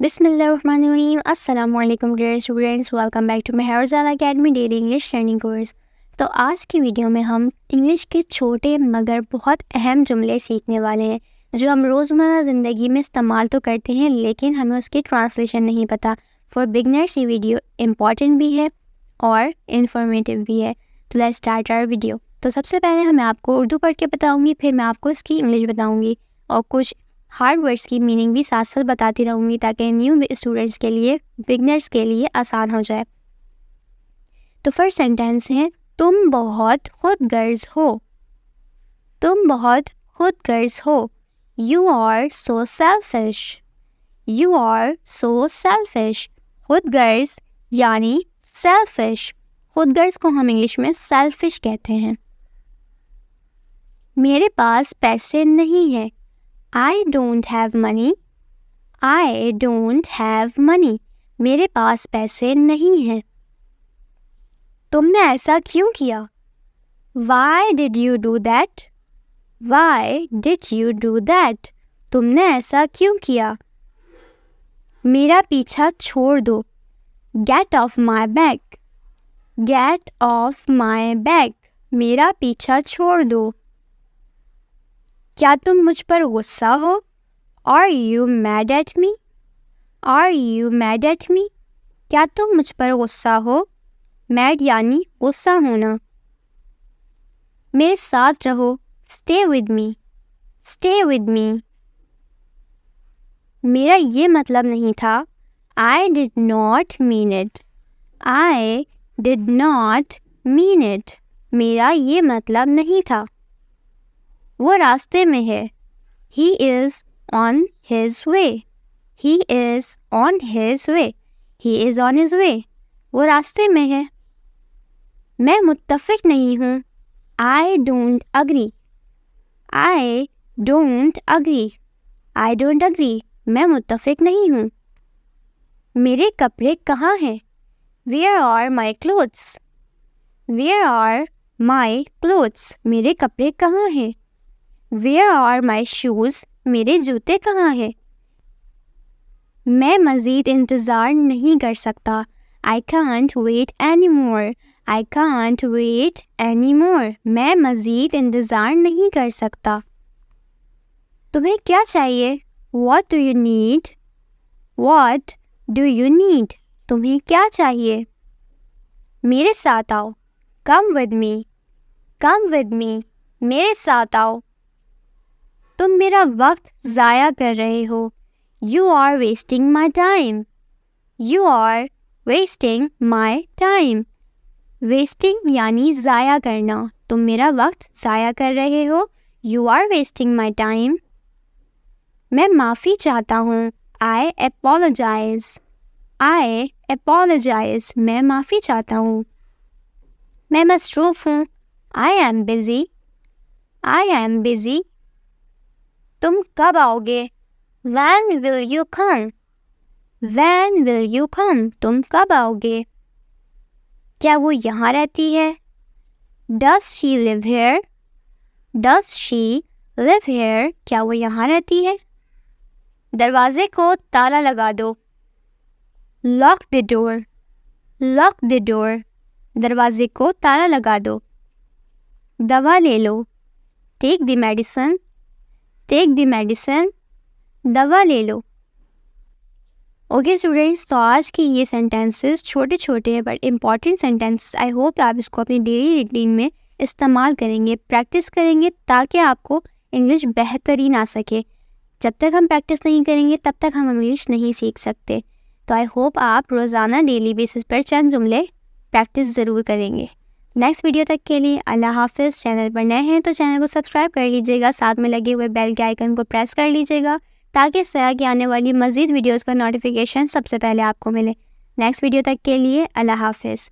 بسم اللہ الرحمن الرحیم. السلام علیکم dear students, welcome back to Mehar Zala academy daily English learning course. تو آج کی ویڈیو میں ہم انگلش کے چھوٹے مگر بہت اہم جملے سیکھنے والے ہیں جو ہم روزمرہ زندگی میں استعمال تو کرتے ہیں لیکن ہمیں اس کی ٹرانسلیشن نہیں پتہ. فار بگنرس یہ ویڈیو امپورٹنٹ بھی ہے اور انفارمیٹیو بھی ہے. تو لیٹس اسٹارٹ آور ویڈیو. تو سب سے پہلے میں آپ کو اردو پڑھ کے بتاؤں گی, پھر میں آپ کو اس کی انگلش بتاؤں گی اور کچھ ہارڈ ورڈس کی میننگ بھی ساتھ ساتھ بتاتی رہوں گی تاکہ نیو اسٹوڈنٹس کے لیے, بگنرس کے لیے آسان ہو جائے. تو فرسٹ سینٹینس ہے, تم بہت خود غرض ہو. تم بہت خود غرض ہو. You are so selfish. You are so selfish. خود غرض یعنی سیلفش. خود غرض کو ہم انگلش میں سیلفش کہتے ہیں. میرے پاس پیسے نہیں ہیں. I don't have money. I don't have money. میرے پاس پیسے نہیں ہیں. تم نے ایسا کیوں کیا؟ Why did you do that? Why did you do that? تم نے ایسا کیوں کیا؟ میرا پیچھا چھوڑ دو. Get off my back. Get off my back. میرا پیچھا چھوڑ دو. کیا تم مجھ پر غصہ ہو؟ Are you mad at me? Are you mad at me? کیا تم مجھ پر غصہ ہو؟ Mad یعنی غصہ ہونا. میرے ساتھ رہو. Stay with me. Stay with me. میرا یہ مطلب نہیں تھا. I did not mean it. I did not mean it. میرا یہ مطلب نہیں تھا. وہ راستے میں ہے. He is on his way. He is on his way. He is on his way. وہ راستے میں ہے. میں متفق نہیں ہوں. I don't agree. I don't agree. I don't agree. میں متفق نہیں ہوں. میرے کپڑے کہاں ہیں؟ Where are my clothes? Where are my clothes? میرے کپڑے کہاں ہیں؟ Where are my shoes? میرے جوتے کہاں ہیں؟ میں مزید انتظار نہیں کر سکتا. I can't wait anymore. I can't wait anymore. میں مزید انتظار نہیں کر سکتا. تمہیں کیا چاہیے؟ What do you need? What do you need? تمہیں کیا چاہیے؟ میرے ساتھ آؤ. Come with me. Come with me. میرے ساتھ آؤ. تم میرا وقت ضائع کر رہے ہو. You are wasting my time. You are wasting my time. Wasting یعنی ضائع کرنا. تم میرا وقت ضائع کر رہے ہو. You are wasting my time. میں معافی چاہتا ہوں. I apologize. I apologize. میں معافی چاہتا ہوں. میں مصروف ہوں. I am busy. I am busy. تم کب آؤ گے؟ When will you come? When will you come? تم کب آؤ گے؟ کیا وہ یہاں رہتی ہے؟ Does she live here? Does she live here? کیا وہ یہاں رہتی ہے؟ دروازے کو تالا لگا دو. Lock the door. Lock the door. دروازے کو تالا لگا دو. دوا لے لو. Take the medicine. Take the medicine. دوا لے لو. اوکے اسٹوڈینٹس, تو آج کی یہ سینٹینسز چھوٹے چھوٹے but important sentences. I hope آپ اس کو اپنی ڈیلی روٹین میں استعمال کریں گے, پریکٹس کریں گے تاکہ آپ کو انگلش بہترین آ سکے. جب تک ہم پریکٹس نہیں کریں گے تب تک ہم انگلش نہیں سیکھ سکتے. تو آئی ہوپ آپ روزانہ ڈیلی بیسس پر چند جملے پریکٹس ضرور کریں گے. نیکسٹ ویڈیو تک کے لیے اللہ حافظ. چینل پر نئے ہیں تو چینل کو سبسکرائب کر لیجیے گا, ساتھ میں لگے ہوئے بیل کے آئیکن کو پریس کر لیجیے گا تاکہ اس طرح کی آنے والی مزید ویڈیوز کا نوٹیفیکیشن سب سے پہلے آپ کو ملے. نیکسٹ ویڈیو تک کے لیے اللہ حافظ.